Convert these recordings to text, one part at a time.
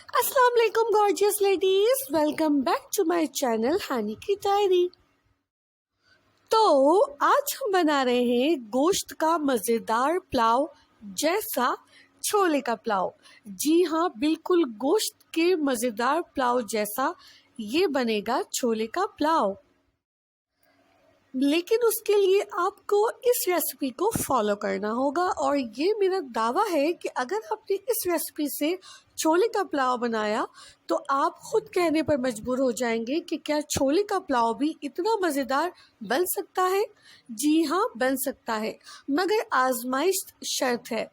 अस्सलाम वालेकुम gorgeous ladies, welcome back to my channel Haani की डायरी। तो आज हम बना रहे हैं गोश्त का मज़ेदार पुलाव जैसा छोले का पुलाव। जी हाँ, बिल्कुल गोश्त के मज़ेदार पुलाव जैसा ये बनेगा छोले का पुलाव। लेकिन उसके लिए आपको इस रेसिपी को फॉलो करना होगा और ये मेरा दावा है कि अगर आपने इस रेसिपी से छोले का पुलाव बनाया तो आप खुद कहने पर मजबूर हो जाएंगे कि क्या छोले का पुलाव भी इतना मज़ेदार बन सकता है। जी हाँ, बन सकता है, मगर आजमाइश शर्त है।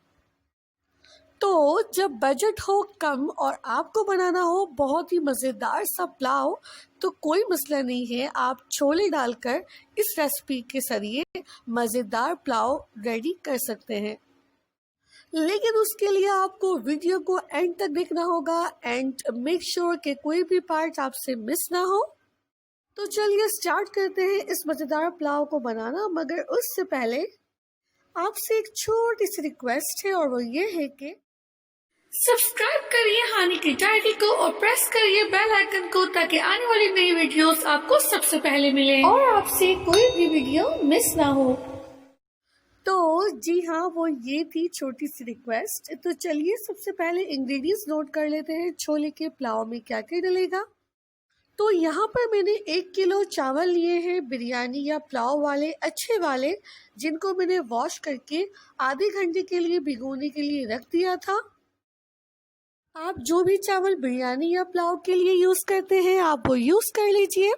तो जब बजट हो कम और आपको बनाना हो बहुत ही मज़ेदार सा पुलाव तो कोई मसला नहीं है, आप छोले डालकर इस रेसिपी के ज़रिए मज़ेदार पुलाव रेडी कर सकते हैं। लेकिन उसके लिए आपको वीडियो को एंड तक देखना होगा एंड मेक श्योर कि कोई भी पार्ट आपसे मिस ना हो। तो चलिए स्टार्ट करते हैं इस मज़ेदार पुलाव को बनाना, मगर उससे पहले आपसे एक छोटी सी रिक्वेस्ट है और वो ये है कि सब्सक्राइब करिए हानी की डायरी को और प्रेस करिए बेल आइकन को ताकि आने वाली नई वीडियोस आपको सबसे पहले मिले और आपसे कोई भी वीडियो मिस ना हो। तो जी हाँ, वो ये थी छोटी सी रिक्वेस्ट। तो चलिए सबसे पहले इंग्रेडिएंट्स नोट कर लेते हैं छोले के पुलाव में क्या क्या डलेगा। तो यहाँ पर मैंने 1 किलो चावल लिए हैं, बिरयानी या पुलाव वाले अच्छे वाले, जिनको मैंने वॉश करके आधे घंटे के लिए भिगोने के लिए रख दिया था। आप जो भी चावल बिरयानी या पुलाव के लिए यूज़ करते हैं आप वो यूज़ कर लीजिए।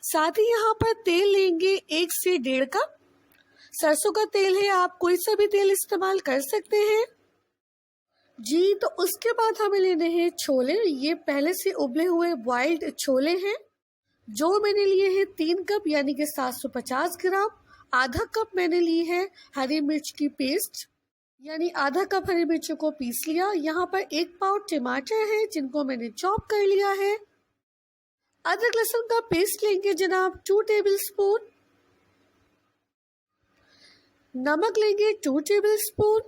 साथ ही यहाँ पर तेल लेंगे 1 से 1.5 कप। सरसों का तेल है, आप कोई सा भी तेल इस्तेमाल कर सकते हैं जी। तो उसके बाद हमें लेने हैं छोले। ये पहले से उबले हुए बॉइल्ड छोले हैं जो मैंने लिए हैं 3 कप यानी कि 750 ग्राम। आधा कप मैंने ली है हरी मिर्च की पेस्ट यानी आधा कप हरी मिर्चों को पीस लिया। यहाँ पर 1 पाव टमाटर है जिनको मैंने चॉप कर लिया है। अदरक लहसुन का पेस्ट लेंगे जनाब 2 टेबल स्पून। नमक लेंगे 2 टेबल स्पून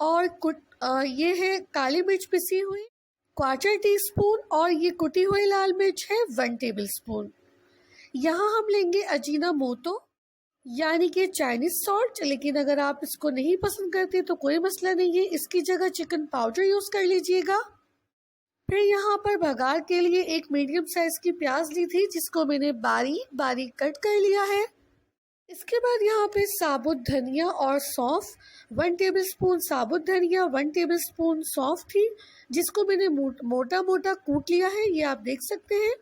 और ये है काली मिर्च पिसी हुई 1/4 टीस्पून और ये कुटी हुई लाल मिर्च है 1 टेबल स्पून। यहाँ हम लेंगे अजीना मोतो यानी कि चाइनीज सॉल्ट, लेकिन अगर आप इसको नहीं पसंद करते तो कोई मसला नहीं है, इसकी जगह चिकन पाउडर यूज़ कर लीजिएगा। फिर यहाँ पर बघार के लिए एक मीडियम साइज की प्याज ली थी जिसको मैंने बारीक बारीक कट कर लिया है। इसके बाद यहाँ पे साबुत धनिया और सौंफ 1 टेबल स्पून साबुत धनिया 1 टेबल स्पून सौंफ थी जिसको मैंने मोटा मोटा कूट लिया है, ये आप देख सकते हैं।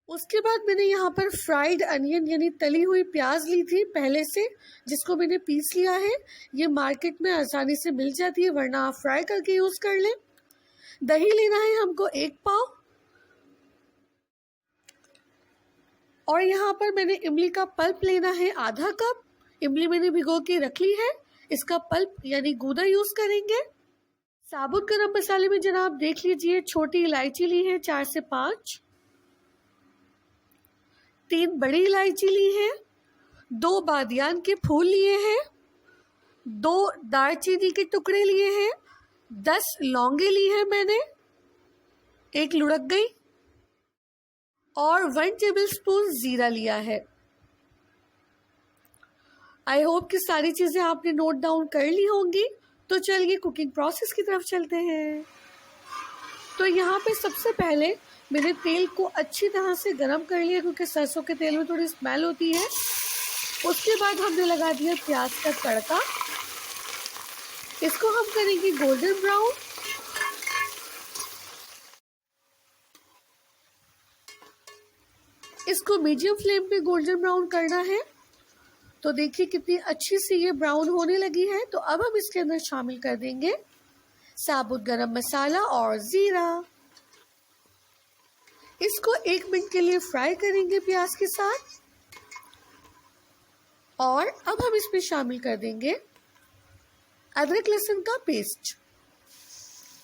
उसके बाद मैंने यहाँ पर फ्राइड अनियन यानी तली हुई प्याज ली थी पहले से, जिसको मैंने पीस लिया है। ये मार्केट में आसानी से मिल जाती है, वरना आप फ्राई करके यूज़ कर लें। दही लेना है हमको 1 पाव और यहाँ पर मैंने इमली का पल्प लेना है आधा कप। इमली मैंने भिगो के रख ली है, इसका पल्प यानी गूदा यूज़ करेंगे। साबुत गरम मसाले में जनाब देख लीजिए, छोटी इलायची ली है 4 से 5, 3 बड़ी इलायची ली है, 2 बादियान के फूल लिए हैं, 2 दालचीनी के टुकड़े लिए हैं, 10 लौंगे ली है मैंने, 1 लुढ़क गई और 1 टेबल स्पून जीरा लिया है। आई होप कि सारी चीज़ें आपने नोट डाउन कर ली होंगी। तो चलिए कुकिंग प्रोसेस की तरफ चलते हैं। तो यहाँ पे सबसे पहले मैंने तेल को अच्छी तरह से गरम कर लिया क्योंकि सरसों के तेल में थोड़ी स्मेल होती है। उसके बाद हमने लगा दिया प्याज का तड़का, इसको हम करेंगे गोल्डन ब्राउन। इसको मीडियम फ्लेम पे गोल्डन ब्राउन करना है। तो देखिए कितनी अच्छी सी ये ब्राउन होने लगी है। तो अब हम इसके अंदर शामिल कर देंगे साबुत गरम मसाला और जीरा। इसको 1 मिनट के लिए फ्राई करेंगे प्याज के साथ और अब हम इसमें शामिल कर देंगे अदरक लहसुन का पेस्ट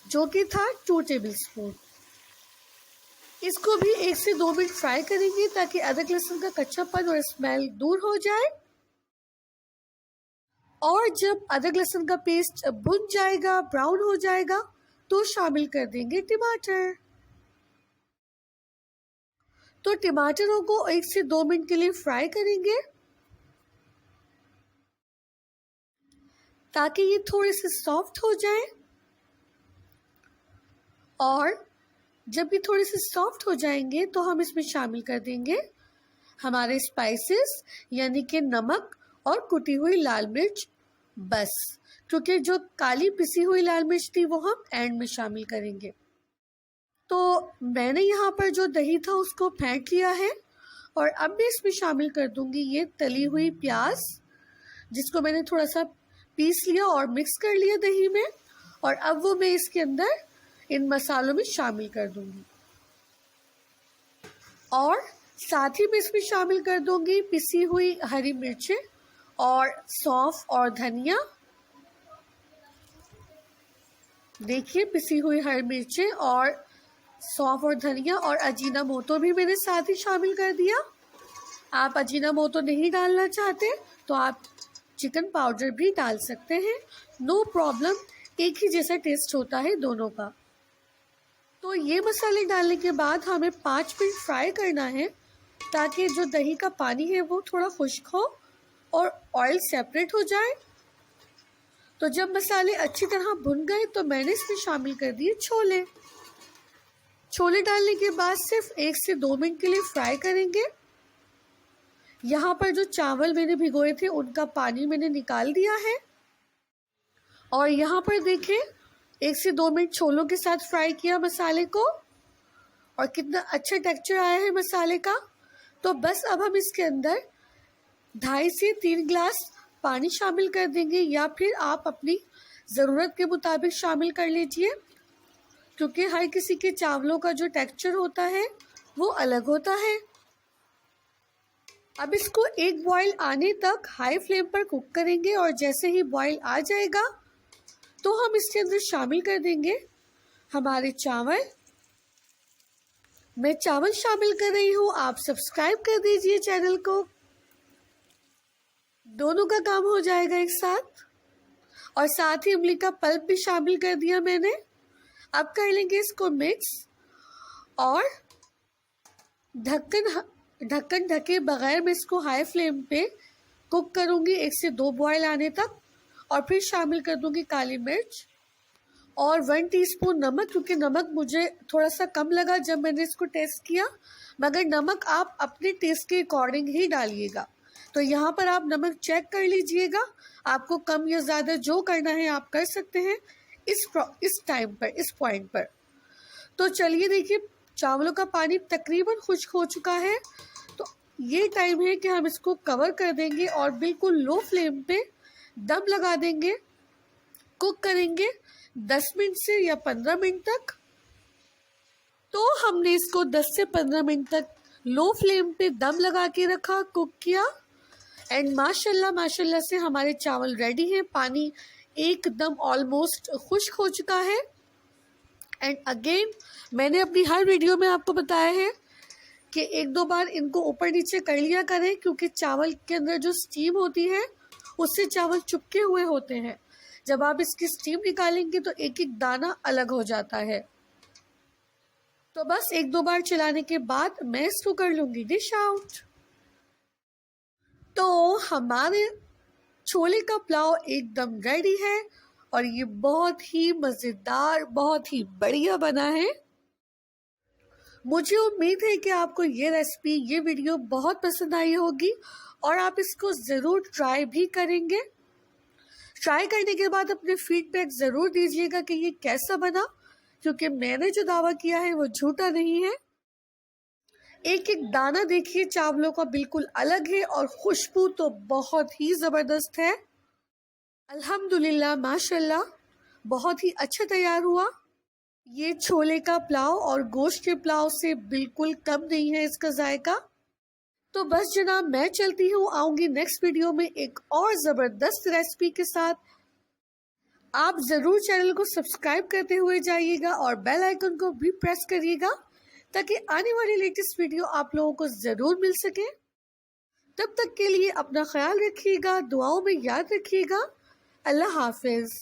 जो कि था 2 टेबल स्पून। इसको भी 1 से 2 मिनट फ्राई करेंगे ताकि अदरक लहसुन का कच्चापन और स्मेल दूर हो जाए। और जब अदरक लहसुन का पेस्ट भुन जाएगा, ब्राउन हो जाएगा, तो शामिल कर देंगे टमाटर। तो टमाटरों को 1 से 2 मिनट के लिए फ्राई करेंगे ताकि ये थोड़े से सॉफ्ट हो जाए। और जब ये थोड़े से सॉफ्ट हो जाएंगे तो हम इसमें शामिल कर देंगे हमारे स्पाइसेस, यानी कि नमक और कुटी हुई लाल मिर्च। बस, क्योंकि जो काली पिसी हुई लाल मिर्च थी वो हम एंड में शामिल करेंगे। तो मैंने यहाँ पर जो दही था उसको फेंट लिया है और अब मैं इसमें शामिल कर दूंगी ये तली हुई प्याज, जिसको मैंने थोड़ा सा पीस लिया और मिक्स कर लिया दही में। और अब वो मैं इसके अंदर इन मसालों में शामिल कर दूंगी और साथ ही मैं इसमें शामिल कर दूंगी पिसी हुई हरी मिर्चें और सौंफ और धनिया। देखिए, पिसी हुई हरी मिर्चें और सौंफ और धनिया और अजीनामोटो भी मैंने साथ ही शामिल कर दिया। आप अजीनामोटो नहीं डालना चाहते तो आप चिकन पाउडर भी डाल सकते हैं, नो प्रॉब्लम, एक ही जैसा टेस्ट होता है दोनों का। तो ये मसाले डालने के बाद हमें 5 मिनट फ्राई करना है ताकि जो दही का पानी है वो थोड़ा खुश्क हो और ऑयल सेपरेट हो जाए। तो जब मसाले अच्छी तरह भुन गए तो मैंने इसमें शामिल कर दिए छोले। छोले डालने के बाद सिर्फ 1 से 2 मिनट के लिए फ्राई करेंगे। यहाँ पर जो चावल मैंने भिगोए थे उनका पानी मैंने निकाल दिया है और यहाँ पर देखें 1 से 2 मिनट छोलों के साथ फ्राई किया मसाले को और कितना अच्छा टेक्सचर आया है मसाले का। तो बस अब हम इसके अंदर 2.5 से 3 गिलास पानी शामिल कर देंगे, या फिर आप अपनी ज़रूरत के मुताबिक शामिल कर लीजिए, क्योंकि हर किसी के चावलों का जो टेक्सचर होता है वो अलग होता है। अब इसको एक बॉईल आने तक हाई फ्लेम पर कुक करेंगे और जैसे ही बॉईल आ जाएगा तो हम इसके अंदर शामिल कर देंगे हमारे चावल। मैं चावल शामिल कर रही हूँ, आप सब्सक्राइब कर दीजिए चैनल को, दोनों का काम हो जाएगा एक साथ। और साथ ही इमली का पल्प भी शामिल कर दिया मैंने। अब कर लेंगे इसको मिक्स और ढक्कन ढके बगैर मैं इसको हाई फ्लेम पे कुक करूँगी 1 से 2 बॉयल आने तक। और फिर शामिल कर दूँगी काली मिर्च और 1 टीस्पून नमक, क्योंकि नमक मुझे थोड़ा सा कम लगा जब मैंने इसको टेस्ट किया, मगर नमक आप अपने टेस्ट के अकॉर्डिंग ही डालिएगा। तो यहाँ पर आप नमक चेक कर लीजिएगा, आपको कम या ज़्यादा जो करना है आप कर सकते हैं इस टाइम पर, इस पॉइंट पर। तो चलिए देखिए, चावलों का पानी तकरीबन खुश्क हो चुका है। तो ये टाइम है कि हम इसको कवर कर देंगे और बिल्कुल लो फ्लेम पे दम लगा देंगे। कुक करेंगे 10 मिनट से या 15 मिनट तक। तो हमने इसको 10 से 15 मिनट तक लो फ्लेम पे दम लगा के रखा, कुक किया एंड माशाल्लाह से हमारे चावल रेडी हैं। पानी एकदम ऑलमोस्ट खुश्क हो चुका है। एंड अगेन मैंने अपनी हर वीडियो में आपको बताया है कि 1-2 बार इनको ऊपर नीचे कर लिया करें, क्योंकि चावल के अंदर जो स्टीम होती है उससे चावल चिपके हुए होते हैं। जब आप इसकी स्टीम निकालेंगे तो एक एक दाना अलग हो जाता है। तो बस 1-2 बार चलाने के बाद मैं इसको कर लूँगी डिश आउट। तो हमारे छोले का पुलाव एकदम रेडी है और ये बहुत ही मज़ेदार, बहुत ही बढ़िया बना है। मुझे उम्मीद है कि आपको ये रेसिपी, ये वीडियो बहुत पसंद आई होगी और आप इसको ज़रूर ट्राई भी करेंगे। ट्राई करने के बाद अपने फीडबैक ज़रूर दीजिएगा कि ये कैसा बना, क्योंकि मैंने जो दावा किया है वो झूठा नहीं है। एक एक दाना देखिए चावलों का बिल्कुल अलग है और खुशबू तो बहुत ही ज़बरदस्त है। अल्हम्दुलिल्लाह, माशाल्लाह, बहुत ही अच्छा तैयार हुआ। ये छोले का पुलाव और गोश्त के पुलाव से बिल्कुल कम नहीं है इसका जायका। तो बस जनाब, मैं चलती हूँ, आऊँगी नेक्स्ट वीडियो में एक और ज़बरदस्त रेसिपी के साथ। आप ज़रूर चैनल को सब्सक्राइब करते हुए जाइएगा और बेल आइकन को भी प्रेस करिएगा ताकि आने वाली लेटेस्ट वीडियो आप लोगों को ज़रूर मिल सके। तब तक के लिए अपना ख्याल रखिएगा, दुआओं में याद रखिएगा। अल्लाह हाफिज़।